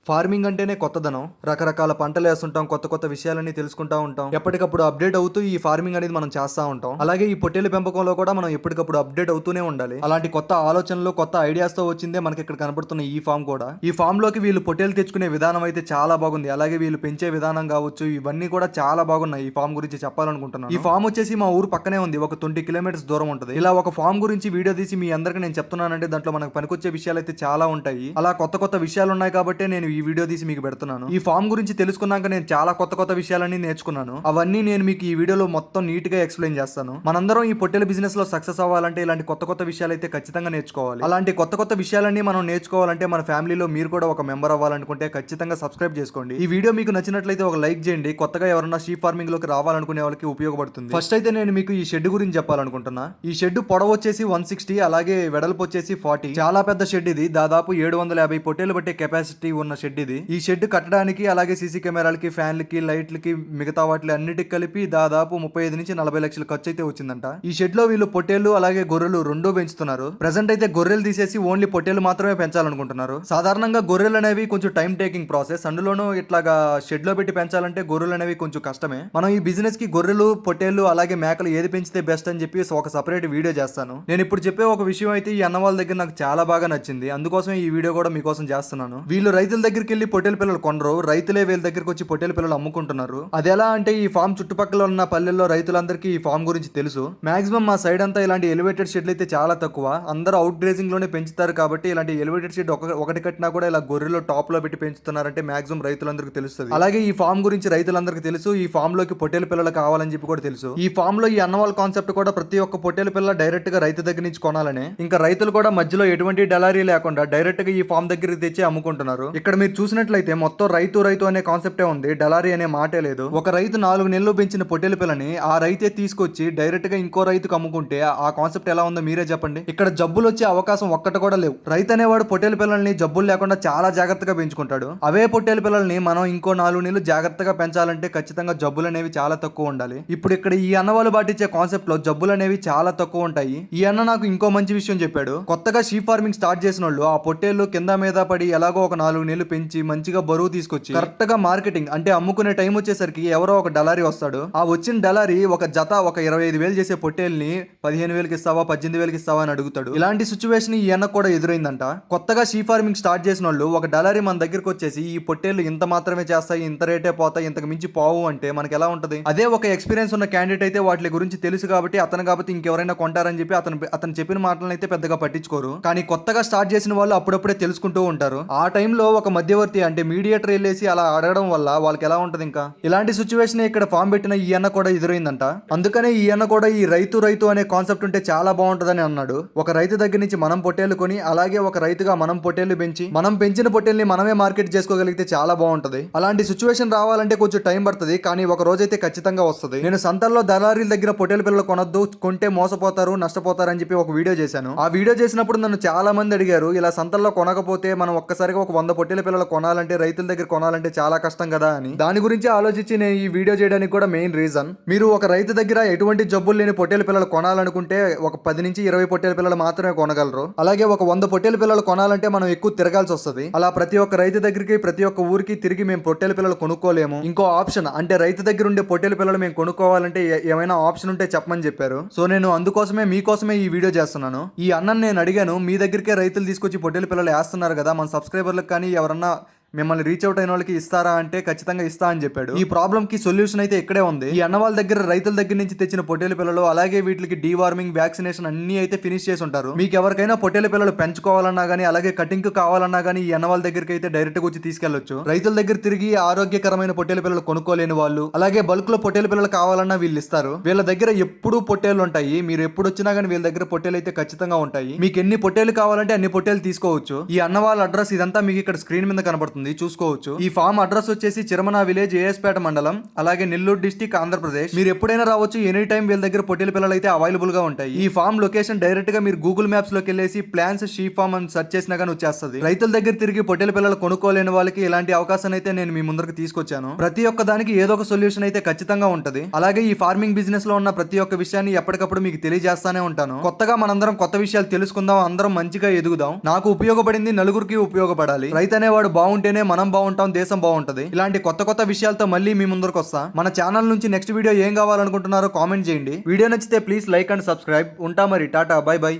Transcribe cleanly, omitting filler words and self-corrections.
Farming అంటేనే కొత్తదనం. రకరకాల పంటలు వేస్తుంటాం, కొత్త కొత్త విషయాలన్నీ తెలుసుకుంటా ఉంటాం. ఎప్పటికప్పుడు అప్డేట్ అవుతూ ఈ ఫార్మింగ్ అనేది మనం చేస్తూ ఉంటాం. అలాగే ఈ పొట్టేలు పెంపకంలో కూడా మనం ఎప్పటికప్పుడు అప్డేట్ అవుతూనే ఉండాలి. అలాంటి కొత్త ఆలోచనలు, కొత్త ఐడియాస్ తో వచ్చిందే మనకి ఇక్కడ కనబడుతున్న ఈ ఫామ్ కూడా. ఈ ఫామ్ లోకి వీళ్ళు పొట్టేలు తెచ్చుకునే విధానం అయితే చాలా బాగుంది. అలాగే వీళ్ళు పెంచే విధానం కావచ్చు, ఇవన్నీ కూడా చాలా బాగున్నాయి. ఈ ఫామ్ గురించి చెప్పాలనుకుంటున్నాను. ఈ ఫామ్ వచ్చేసి మా ఊరు పక్కనే ఉంది. ఒక 20 కిలోమీటర్స్ దూరం ఉంటుంది. ఇలా ఒక ఫామ్ గురించి వీడియో తీసి మీ అందరికి నేను చెప్తున్నానంటే దాంట్లో మనకు పనికొచ్చే విషయాలు అయితే చాలా ఉంటాయి. అలా కొత్త కొత్త విషయాలు ఉన్నాయి కాబట్టి నేను ఈ వీడియో తీసి మీకు పెడుతున్నాను. ఈ ఫామ్ గురించి తెలుసుకున్నాక నేను చాలా కొత్త కొత్త విషయాలన్నీ నేర్చుకున్నాను. అవన్నీ నేను మీకు ఈ వీడియోలో మొత్తం నీట్ గా ఎక్స్ప్లెయిన్ చేస్తాను. మనందరం ఈ పొట్టేల బిజినెస్ లో సక్సెస్ అవ్వాలంటే ఇలాంటి కొత్త కొత్త విషయాలు అయితే ఖచ్చితంగా నేర్చుకోవాలి. అలాంటి కొత్త కొత్త విషయాలన్నీ మనం నేర్చుకోవాలంటే మన ఫ్యామిలీలో మీరు కూడా ఒక మెంబర్ అవ్వాలనుకుంటే ఖచ్చితంగా సబ్స్క్రైబ్ చేసుకోండి. ఈ వీడియో మీకు నచ్చినట్లయితే ఒక లైక్ చేయండి. కొత్తగా ఎవరైనా షీప్ ఫార్మింగ్ లోకి రావాలనుకునే వాళ్ళకి ఉపయోగపడుతుంది. ఫస్ట్ అయితే నేను మీకు ఈ షెడ్ గురించి చెప్పాలనుకుంటున్నా. ఈ షెడ్ పొడవు వచ్చేసి 160, అలాగే వెడల్పు వచ్చేసి 40. చాలా పెద్ద షెడ్ ఇది. దాదాపు 750 పొట్టేలు పట్టే కెపాసిటీ ఉన్న షెడ్ ఇది. ఈ షెడ్ కట్టడానికి అలాగే సీసీ కెమెరాలకి, ఫ్యాన్లకి, లైట్లకి, మిగతా వాటి అన్నిటికి కలిపి దాదాపు 35 నుంచి 40 లక్షల ఖర్చు అయితే వచ్చిందంట. ఈ షెడ్ లో వీళ్ళు పొట్టేళ్లు అలాగే గొర్రెలు రెండూ పెంచుతున్నారు. ప్రెసెంట్ అయితే గొర్రెలు తీసేసి ఓన్లీ పొట్టేళ్లు మాత్రమే పెంచాలనుకుంటున్నారు. సాధారణంగా గొర్రెలు అనేవి కొంచెం టైం టేకింగ్ ప్రాసెస్. అందులోనూ ఇట్లాగా షెడ్ లో పెట్టి పెంచాలంటే గొర్రెలు అనేవి కొంచెం కష్టమే. మనం ఈ బిజినెస్ కి గొర్రెలు, పొట్టేళ్లు అలాగే మేకలు ఏది పెంచితే బెస్ట్ అని చెప్పి ఒక సపరేట్ వీడియో చేస్తాను. నేను ఇప్పుడు చెప్పే ఒక విషయం అయితే ఈ అన్న వాళ్ళ దగ్గర నాకు చాలా బాగా నచ్చింది. అందుకోసం ఈ వీడియో కూడా మీకోసం చేస్తున్నాను. వీళ్ళు రైతుల దగ్గరికి వెళ్ళి పొట్టేలు పిల్లలు కొనరు, రైతులే వీళ్ళ దగ్గరికి వచ్చి పొట్టేలు పిల్లలు అమ్ముకుంటున్నారు. అది ఎలా అంటే ఈ ఫామ్ చుట్టుపక్కల ఉన్న పల్లెల్లో రైతులందరికీ ఈ ఫామ్ గురించి తెలుసు. మాక్సిమం మా సైడ్ అంతా ఇలాంటి ఎలివేటెడ్ షెడ్లు అయితే చాలా తక్కువ. అందరూ అవుట్ గ్రేజింగ్ లోనే పెంచుతారు కాబట్టి ఇలాంటి ఎలివేటెడ్ షెడ్ ఒకటి కట్టినా కూడా ఇలా గొర్రెలు టాప్ లో పెట్టి పెంచుతున్నారంటే మాక్సిమం రైతులందరికీ తెలుస్తుంది. అలాగే ఈ ఫామ్ గురించి రైతులందరికీ తెలుసు. ఈ ఫామ్ లోకి పొట్టేలు పిల్లలు కావాలని చెప్పి కూడా తెలుసు. ఈ ఫామ్ లో ఈ అన్నవాళ్ళ కాన్సెప్ట్ కూడా ప్రతి ఒక్క పొట్టేలు పిల్ల డైరెక్ట్ గా రైతు దగ్గర నుంచి కొనాలనే. ఇంకా రైతులు కూడా మధ్యలో ఎటువంటి డలారీ లేకుండా డైరెక్ట్ గా ఈ ఫామ్ దగ్గరికి తెచ్చి అమ్ముకుంటున్నారు. ఇక్కడ మీరు చూసినట్లయితే మొత్తం రైతు అనే కాన్సెప్టే ఉంది. డలారీ అనే మాటే లేదు. ఒక రైతు 4 నెలలు పెంచిన పొట్టేలు పిల్లని ఆ రైతే తీసుకొచ్చి డైరెక్ట్ గా ఇంకో రైతుకు అమ్ముకుంటే ఆ కాన్సెప్ట్ ఎలా ఉందో మీరే చెప్పండి. ఇక్కడ జబ్బులు వచ్చే అవకాశం ఒక్కటి కూడా లేవు. రైతు అనేవాడు పొట్టేలు పిల్లల్ని జబ్బులు లేకుండా చాలా జాగ్రత్తగా పెంచుకుంటాడు. అవే పొట్టేలు పిల్లల్ని మనం ఇంకో 4 నెలలు జాగ్రత్తగా పెంచాలంటే ఖచ్చితంగా జబ్బులు అనేవి చాలా తక్కువ ఉండాలి. ఇప్పుడు ఇక్కడ ఈ అన్న వాళ్ళు పాటించే కాన్సెప్ట్ లో జబ్బులు అనేవి చాలా తక్కువ ఉంటాయి. ఈ అన్న నాకు ఇంకో మంచి విషయం చెప్పాడు. కొత్తగా షీప్ ఫార్మింగ్ స్టార్ట్ చేసిన వాళ్ళు ఆ పొట్టేళ్లు కింద మీద పడి ఎలాగో ఒక 4 నెలలు పెంచి మంచిగా బరువు తీసుకొచ్చి కరెక్ట్ గా మార్కెటింగ్ అంటే అమ్ముకునే టైం వచ్చేసరికి ఎవరో ఒక డలారీ వస్తాడు. ఆ వచ్చిన డలారీ ఒక జత ఒక 25,000 చేసే పొట్టేల్ని 15,000కి ఇస్తావా, 18,000కి ఇస్తావా అని అడుగుతాడు. ఇలాంటి సిచ్యువేషన్ ఈ అన్న కూడా ఎదురైందంట. కొత్తగా షీ ఫార్మింగ్ స్టార్ట్ చేసిన వాళ్ళు ఒక డలారీ మన దగ్గరకు వచ్చేసి ఈ పొట్టేళ్లు ఇంత మాత్రమే చేస్తాయి, ఇంత రేటే పోతాయి, ఇంతకు మించి పోవు అంటే మనకి ఎలా ఉంటది? అదే ఒక ఎక్స్పీరియన్స్ ఉన్న క్యాండిడేట్ అయితే వాటి గురించి తెలుసు కాబట్టి కాబట్టి ఇంకెవరైనా కొంటారని చెప్పి అతను చెప్పిన మాటలను అయితే పెద్దగా పట్టించుకోరు. కానీ కొత్తగా స్టార్ట్ చేసిన వాళ్ళు అప్పుడప్పుడే తెలుసుకుంటూ ఉంటారు. ఆ టైంలో ఒక మధ్యవర్తి అంటే మీడియేటర్ వెళ్ళేసి అలా అడగడం వల్ల వాళ్ళకి ఎలా ఉంటది? ఇంకా ఇలాంటి సిచ్యువేషన్ ఇక్కడ ఫామ్ పెట్టిన ఈ అన్న కూడా ఎదురైందంట. అందుకనే ఈ అన్న కూడా ఈ రైతు అనే కాన్సెప్ట్ ఉంటే చాలా బాగుంటదని అన్నాడు. ఒక రైతు దగ్గర నుంచి మనం పొట్టేలు కొని అలాగే ఒక రైతుగా మనం పొట్టేలు పెంచి మనం పెంచిన పొట్టేల్ని మనమే మార్కెట్ చేసుకోగలిగితే చాలా బాగుంటది. అలాంటి సిచ్యువేషన్ రావాలంటే కొంచెం టైం పడుతుంది, కానీ ఒక రోజైతే ఖచ్చితంగా వస్తుంది. నేను సంతల్లో దళారీల దగ్గర పొట్టేలు పిల్లలు కొనొద్దు, కొంటే మోసపోతారు, నష్టపోతారు అని చెప్పి ఒక వీడియో చేశాను. ఆ వీడియో చేసినప్పుడు నన్ను చాలా మంది అడిగారు, ఇలా సంతల్లో కొనకపోతే మనం ఒక్కసారిగా ఒక 100 పొట్టేల పిల్లలు కొనాలంటే రైతుల దగ్గర కొనాలంటే చాలా కష్టం కదా అని. దాని గురించి ఆలోచించి నేను ఈ వీడియో చేయడానికి కూడా మెయిన్ రీజన్. మీరు ఒక రైతు దగ్గర ఎటువంటి జబ్బులు లేని పొట్టేల పిల్లలు కొనాలనుకుంటే ఒక 10 నుంచి 20 పొట్టేల పిల్లలు మాత్రమే కొనగలరు. అలాగే ఒక 100 పొట్టేల పిల్లలు కొనాలంటే మనం ఎక్కువ తిరగాల్సి వస్తుంది. అలా ప్రతి ఒక్క రైతు దగ్గరికి ప్రతి ఒక్క ఊరికి తిరిగి మేము పొట్టేల పిల్లలు కొనుక్కోలేము. ఇంకో ఆప్షన్ అంటే రైతు దగ్గర ఉండే పొట్టేల పిల్లలు మేము కొనుక్కోవాలంటే ఏమైనా ఆప్షన్ ఉంటే చెప్పమని చెప్పారు. సో నేను అందుకోసమే మీకోసమే ఈ వీడియో చేస్తున్నాను. ఈ అన్నను నేను అడిగాను, మీ దగ్గరికే రైతులు తీసుకొచ్చి పొట్టేల పిల్లలు వేస్తున్నారు కదా, మన సబ్స్క్రైబర్లకు కానీ ఎవరన్నా మిమ్మల్ని రీచ్ అవుట్ అయిన వాళ్ళకి ఇస్తారా అంటే ఖచ్చితంగా ఇస్తా అని చెప్పాడు. ఈ ప్రాబ్లం కి సొల్యూషన్ అయితే ఇక్కడే ఉంది. ఈ అన్న వాళ్ళ దగ్గర రైతుల దగ్గర నుంచి తెచ్చిన పొట్టేల పిల్లలు అలాగే వీటికి డీవార్మింగ్, వ్యాక్సినేషన్ అన్ని అయితే ఫినిష్ చేసి ఉంటారు. మీకు ఎవరికైనా పొట్టేల పిల్లలు పెంచుకోవాలన్నా గానీ అలాగే కటింగ్ కావాలన్నా గానీ ఈ అన్న వాళ్ళ దగ్గరికి అయితే డైరెక్ట్ గా వచ్చి తీసుకెళ్లొచ్చు. రైతుల దగ్గర తిరిగి ఆరోగ్యకరమైన పొట్టేల పిల్లలు కొనుక్కోలేని వాళ్ళు అలాగే బల్క్ లో పొట్టేల పిల్లలు కావాలన్నా వీళ్ళు ఇస్తారు. వీళ్ళ దగ్గర ఎప్పుడు పొట్టేలు ఉంటాయి. మీరు ఎప్పుడు వచ్చినా గానీ వీళ్ళ దగ్గర పొట్టేలు అయితే ఖచ్చితంగా ఉంటాయి. మీకు ఎన్ని పొట్టేలు కావాలంటే అన్ని పొట్టేలు తీసుకోవచ్చు. ఈ అన్న వాళ్ళ అడ్రస్ ఇదంతా మీకు ఇక్కడ స్క్రీన్ మీద కనబడుతుంది, చూసుకోవచ్చు. ఈ ఫామ్ అడ్రస్ వచ్చేసి చిరమన విలేజ్, ఏఎస్పేట మండలం, అలాగే నెల్లూరు డిస్టిక్, ఆంధ్రప్రదేశ్. మీరు ఎప్పుడైనా రావచ్చు, ఎనీ టైం వీళ్ళ దగ్గర పొట్టేల పిల్లలు అయితే అవైలబుల్ గా ఉంటాయి. ఈ ఫామ్ లొకేషన్ డైరెక్ట్ గా మీరు గూగుల్ మ్యాప్స్ లోకి వెళ్ళేసి ప్లాన్స్ షీ ఫామ్ అని సెర్చ్ చేసినా గానీ వచ్చేస్తుంది. రైతుల దగ్గర తిరిగి పొట్టేల పిల్లలు కొనుక్కోలేని వాళ్ళకి ఇలాంటి అవకాశాన్ని అయితే నేను మీ ముందరకు తీసుకొచ్చాను. ప్రతి ఒక్క దానికి ఏదో ఒక సొల్యూషన్ అయితే ఖచ్చితంగా ఉంటది. అలాగే ఈ ఫార్మింగ్ బిజినెస్ లో ఉన్న ప్రతి ఒక్క విషయాన్ని ఎప్పటికప్పుడు మీకు తెలియజేస్తానే ఉంటాను. కొత్తగా మనందరం కొత్త విషయాలు తెలుసుకుందాం, అందరం మంచిగా ఎదుగుదాం. నాకు ఉపయోగపడింది నలుగురికి ఉపయోగపడాలి. రైతు అనేవాడు బాగుంటే ఉంటేనే మనం బాగుంటాం, దేశం బాగుంటది. ఇలాంటి కొత్త కొత్త విషయాలతో మళ్ళీ మీ ముందరకు వస్తా. మన ఛానల్ నుంచి నెక్స్ట్ వీడియో ఏం కావాలనుకుంటున్నారో కామెంట్ చేయండి. వీడియో నచ్చితే ప్లీజ్ లైక్ అండ్ సబ్స్క్రైబ్. ఉంటా మరి, టాటా, బై బై.